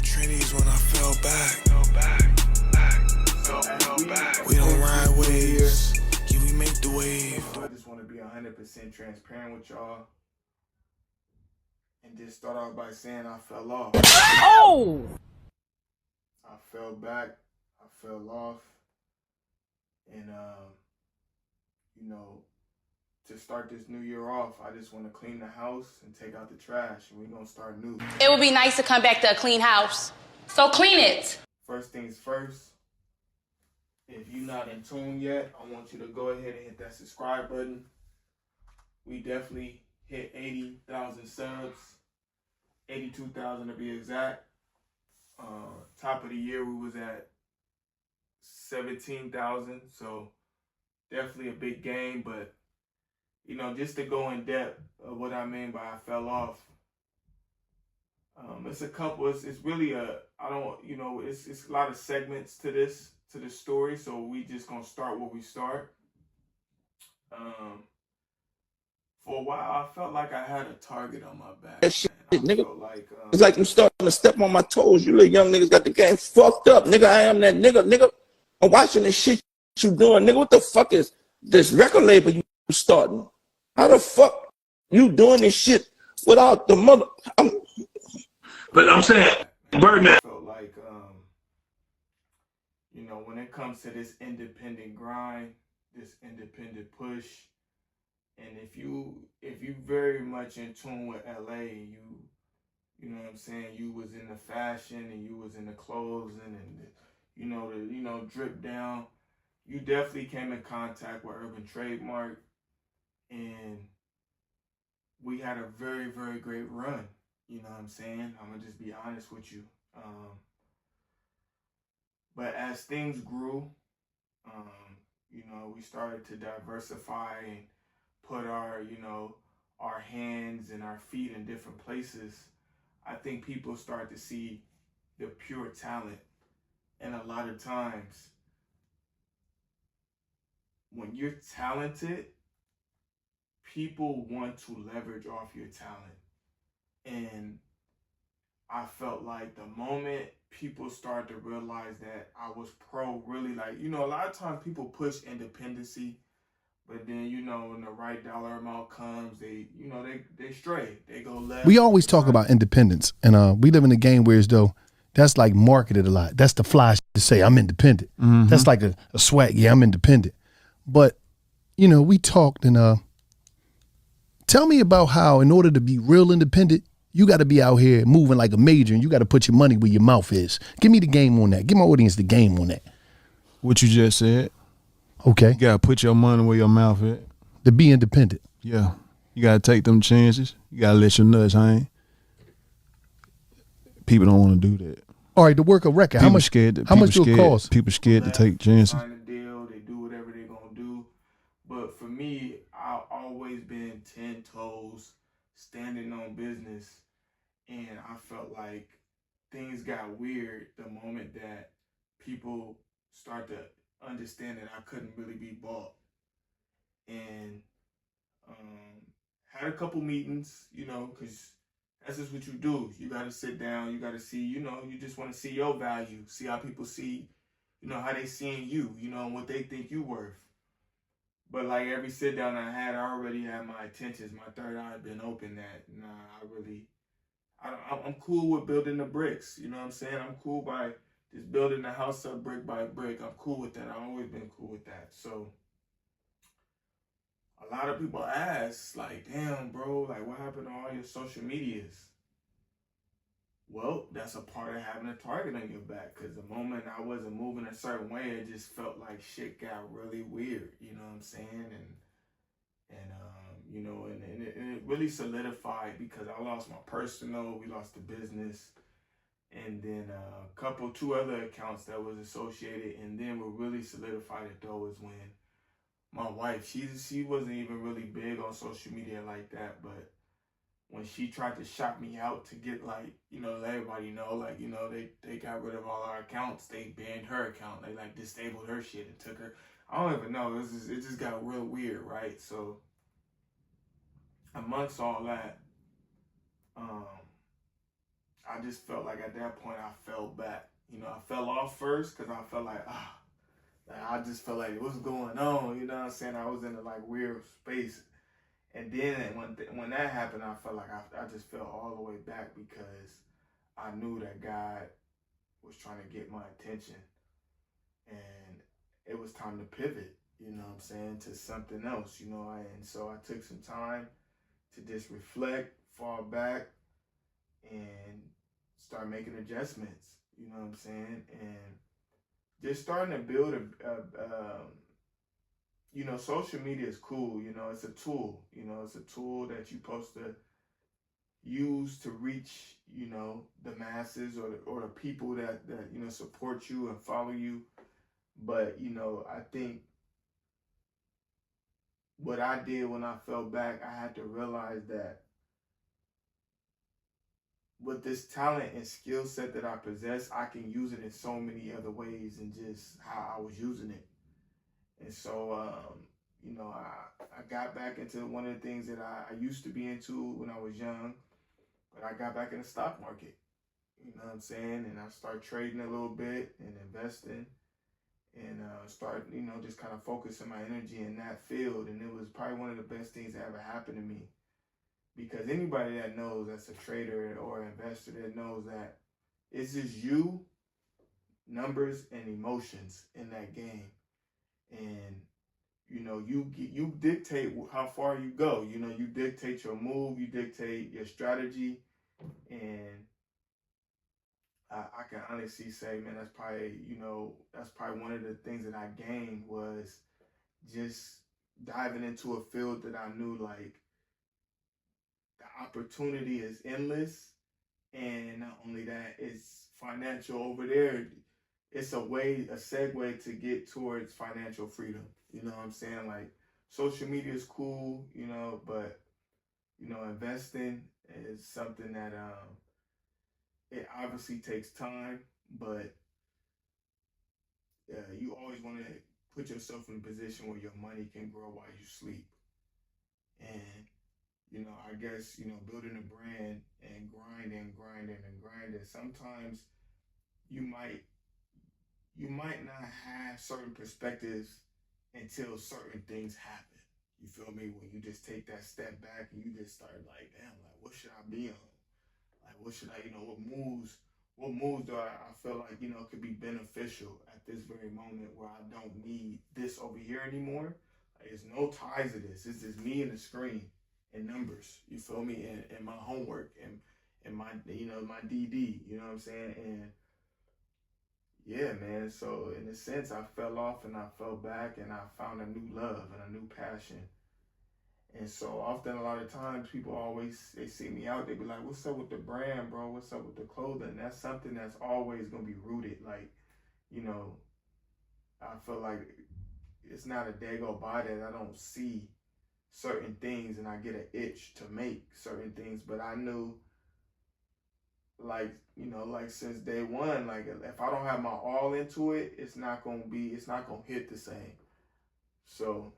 Trinity's when I fell back. We don't ride waves. Yeah, we make the wave. I just want to be 100% transparent with y'all. And just start off by saying I fell off. Oh! I fell back. I fell off. And, you know, to start this new year off, I just want to clean the house and take out the trash. And we're going to start new. It would be nice to come back to a clean house. So clean it. First things first. If you're not in tune yet, I want you to go ahead and hit that subscribe button. We definitely hit 80,000 subs. 82,000 to be exact. Top of the year, we was at 17,000. So definitely a big game. But, you know, just to go in depth of what I mean by I fell off. It's a couple, it's really it's a lot of segments to this story. So we just going to start where we start. For a while, I felt like I had a target on my back. That shit, nigga. Like, it's like I'm starting to step on my toes. You little young niggas got the game fucked up. Nigga, I am that nigga. Nigga, I'm watching this shit you doing. Nigga, what the fuck is this record label you starting? How the fuck you doing this shit without the mother? But I'm saying, Birdman. I felt like, you know, when it comes to this independent grind, this independent push, and if you very much in tune with LA, you know what I'm saying, you was in the fashion and you was in the clothing and the drip down, you definitely came in contact with Urban Trademark, and we had a very, very great run. You know what I'm saying? I'm gonna just be honest with you. But as things grew, we started to diversify and put our hands and our feet in different places. I think people start to see the pure talent. And a lot of times, when you're talented, people want to leverage off your talent. And I felt like the moment people started to realize that I was really, like, a lot of times people push independency, but then, when the right dollar amount comes, they stray. They go left. We always talk about independence, and we live in a game where as though that's like marketed a lot. That's the fly to say I'm independent. Mm-hmm. That's like a swag. Yeah, I'm independent. But, we talked and tell me about how in order to be real independent, you got to be out here moving like a major, and you got to put your money where your mouth is. Give me the game on that. Give my audience the game on that. What you just said. Okay. You got to put your money where your mouth is. To be independent. Yeah. You got to take them chances. You got to let your nuts hang. People don't want to do that. All right, to work a record, how much do it cost? People scared to take chances. Sign a deal, they do whatever they're going to do. But for me, I've always been 10 toes, standing on business. And I felt like things got weird the moment that people start to understand that I couldn't really be bought. And had a couple meetings, because that's just what you do. You got to sit down. You got to see, you just want to see your value. See how people see, how they seeing you, and what they think you worth. But like every sit down I had, I already had my intentions. My third eye had been open that, I'm cool with building the bricks. You know what I'm saying? I'm cool by just building the house up brick by brick. I'm cool with that. I've always been cool with that. So a lot of people ask, like, damn, bro, like, what happened to all your social medias? Well, that's a part of having a target on your back, because the moment I wasn't moving a certain way, it just felt like shit got really weird. You know what I'm saying? And it really solidified because I lost my personal, we lost the business, and then two other accounts that was associated, and then what really solidified it though is when my wife, she wasn't even really big on social media like that, but when she tried to shop me out to get, like, let everybody know, like, they got rid of all our accounts, they banned her account, they like disabled her shit and took her, I don't even know, it just got real weird, right? So amongst all that, I just felt like at that point I fell back. You know, I fell off first because I felt like, I just felt like, what's going on? You know what I'm saying? I was in a like weird space. And then when that happened, I felt like I just fell all the way back because I knew that God was trying to get my attention. And it was time to pivot, you know what I'm saying, to something else, you know. And so I took some time to just reflect, fall back, and start making adjustments, you know what I'm saying? And just starting to build you know, social media is cool, you know, it's a tool, you know, it's a tool that you're supposed to use to reach, you know, the masses or the people that, you know, support you and follow you. But, you know, I think what I did when I fell back, I had to realize that with this talent and skill set that I possess, I can use it in so many other ways than just how I was using it. And so, you know, I got back into one of the things that I used to be into when I was young, but I got back in the stock market, you know what I'm saying? And I started trading a little bit and investing and start, you know, just kind of focusing my energy in that field. And it was probably one of the best things that ever happened to me. Because anybody that knows that's a trader or an investor that knows that it's just you, numbers, and emotions in that game. And, you know, you dictate how far you go. You know, you dictate your move, you dictate your strategy. And I can honestly say, man, that's probably one of the things that I gained was just diving into a field that I knew, like, the opportunity is endless. And not only that, it's financial over there. It's a segue to get towards financial freedom. You know what I'm saying? Like, social media is cool, you know, but, you know, investing is something that, it obviously takes time, but you always want to put yourself in a position where your money can grow while you sleep. And, you know, I guess, you know, building a brand and grinding, sometimes you might not have certain perspectives until certain things happen. You feel me? When you just take that step back and you just start like, damn, like, what should I be on? Like, what should I, you know, what moves do I feel like, you know, could be beneficial at this very moment where I don't need this over here anymore? Like, there's no ties to this. It's just me and the screen and numbers, you feel me? And my homework and my, you know, my DD, you know what I'm saying? And yeah, man. So in a sense, I fell off and I fell back and I found a new love and a new passion. And so often, a lot of times, people they see me out, they be like, what's up with the brand, bro? What's up with the clothing? That's something that's always going to be rooted. Like, you know, I feel like it's not a day go by that I don't see certain things and I get an itch to make certain things. But I knew, like, you know, like since day one, like if I don't have my all into it, it's not going to hit the same. So,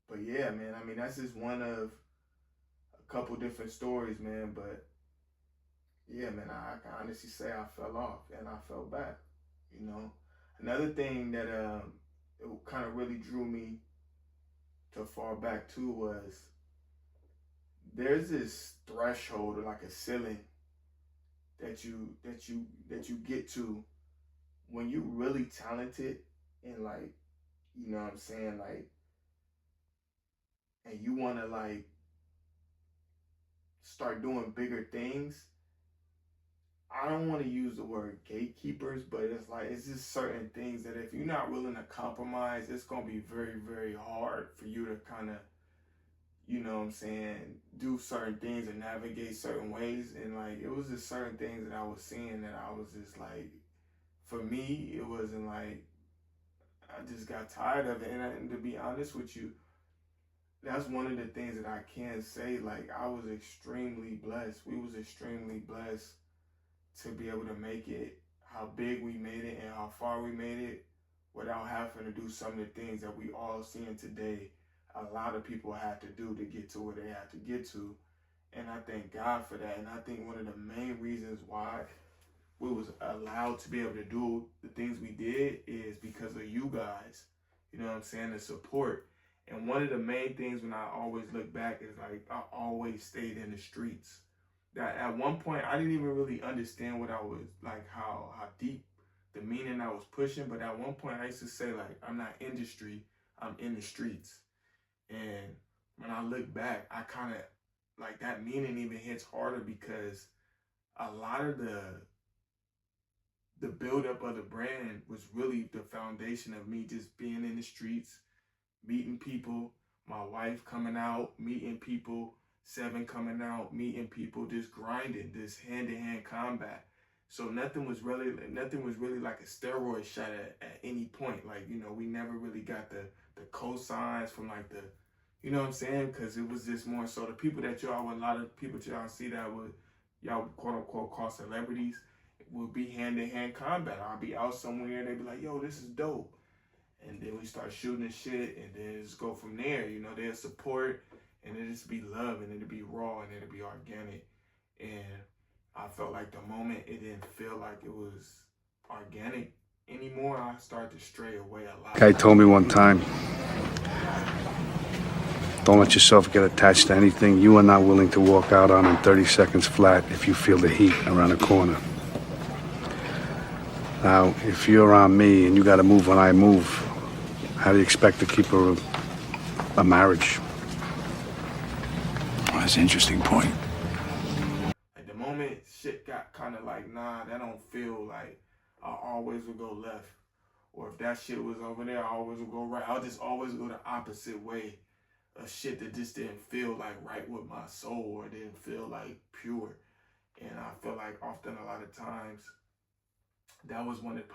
but yeah, man, I mean, that's just one of a couple different stories, man. But yeah, man, I can honestly say I fell off and I fell back, you know. Another thing that it kind of really drew me to fall back to was there's this threshold or like a ceiling that you get to when you really talented and, like, you know what I'm saying, like, and you want to like start doing bigger things. I don't want to use the word gatekeepers, but it's just certain things that if you're not willing to compromise, it's going to be very, very hard for you to kind of, you know what I'm saying, do certain things and navigate certain ways. And like, it was just certain things that I was seeing that I was just like, for me, it wasn't like, I just got tired of it. And to be honest with you, that's one of the things that I can say. Like, I was extremely blessed. We was extremely blessed to be able to make it how big we made it and how far we made it without having to do some of the things that we all seeing today. A lot of people had to do to get to where they had to get to. And I thank God for that. And I think one of the main reasons why we was allowed to be able to do the things we did is because of you guys. You know what I'm saying? The support. And one of the main things when I always look back is like I always stayed in the streets. That at one point I didn't even really understand what I was like, how deep the meaning I was pushing. But at one point I used to say like, I'm not industry, I'm in the streets. And when I look back, I kind of like that meaning even hits harder because a lot of the buildup of the brand was really the foundation of me just being in the streets, meeting people, my wife coming out, meeting people, Seven coming out, meeting people, just grinding, this hand-to-hand combat. So nothing was really like a steroid shot at any point. Like, you know, we never really got the cosigns from like the, you know what I'm saying? Because it was just more so the people that y'all, a lot of people y'all see that would, y'all quote unquote call celebrities, would be hand-to-hand combat. I'll be out somewhere and they'd be like, yo, this is dope. And then we start shooting the shit and then just go from there. You know, they'll support and it'll just be love and it'll be raw and it'll be organic. And I felt like the moment it didn't feel like it was organic anymore, I started to stray away a lot. Guy told me one time, don't let yourself get attached to anything you are not willing to walk out on in 30 seconds flat if you feel the heat around the corner. Now, if you're around me and you got to move when I move, how do you expect to keep a marriage? Well, that's an interesting point. At the moment, shit got kind of like, nah, that don't feel like I always would go left. Or if that shit was over there, I always would go right. I'll just always go the opposite way of shit that just didn't feel like right with my soul or didn't feel like pure. And I feel like often a lot of times, that was one of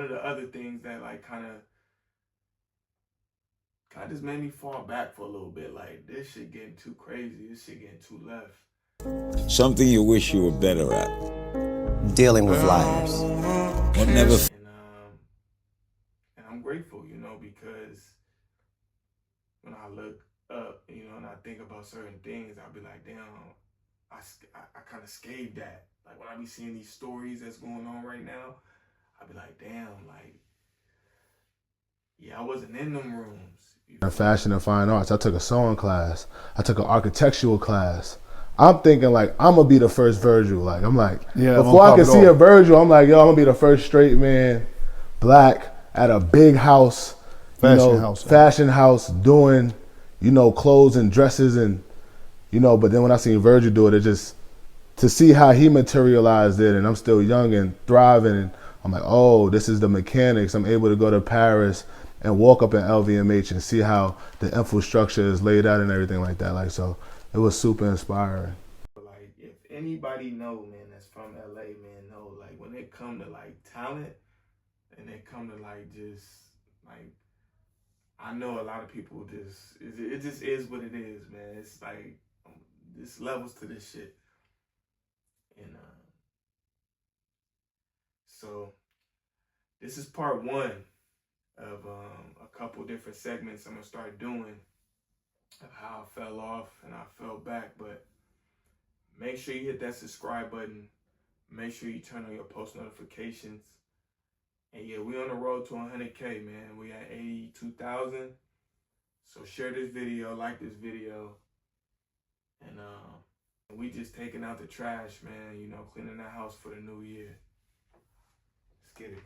the other things that like kind of just made me fall back for a little bit. Like, this shit getting too crazy. This shit getting too left. Something you wish you were better at. Dealing with liars. What never. And I'm grateful, you know, because when I look up, you know, and I think about certain things, I'll be like, damn, I kind of scaved that. Like when I be seeing these stories that's going on right now, I'll be like, damn, like, yeah, I wasn't in them rooms. Fashion and fine arts. I took a sewing class. I took an architectural class. I'm thinking like I'm gonna be the first Virgil. Like I'm like, yeah, before I can see a Virgil, I'm like, yo, I'm gonna be the first straight man, black, at a big house, fashion house, doing, you know, clothes and dresses and, you know. But then when I seen Virgil do it just to see how he materialized it, and I'm still young and thriving, and I'm like, oh, this is the mechanics. I'm able to go to Paris and walk up in LVMH and see how the infrastructure is laid out and everything like that. Like, so it was super inspiring. Like, if anybody know, man, that's from LA, man, know, like, when it come to like talent and it come to like just like, I know a lot of people just, it just is what it is, man. It's like, there's levels to this shit. And so this is part one of a couple different segments I'm gonna start doing of how I fell off and I fell back. But make sure you hit that subscribe button. Make sure you turn on your post notifications. And yeah, we on the road to 100K, man. We at 82,000. So share this video, like this video, and we just taking out the trash, man. You know, cleaning the house for the new year. Let's get it.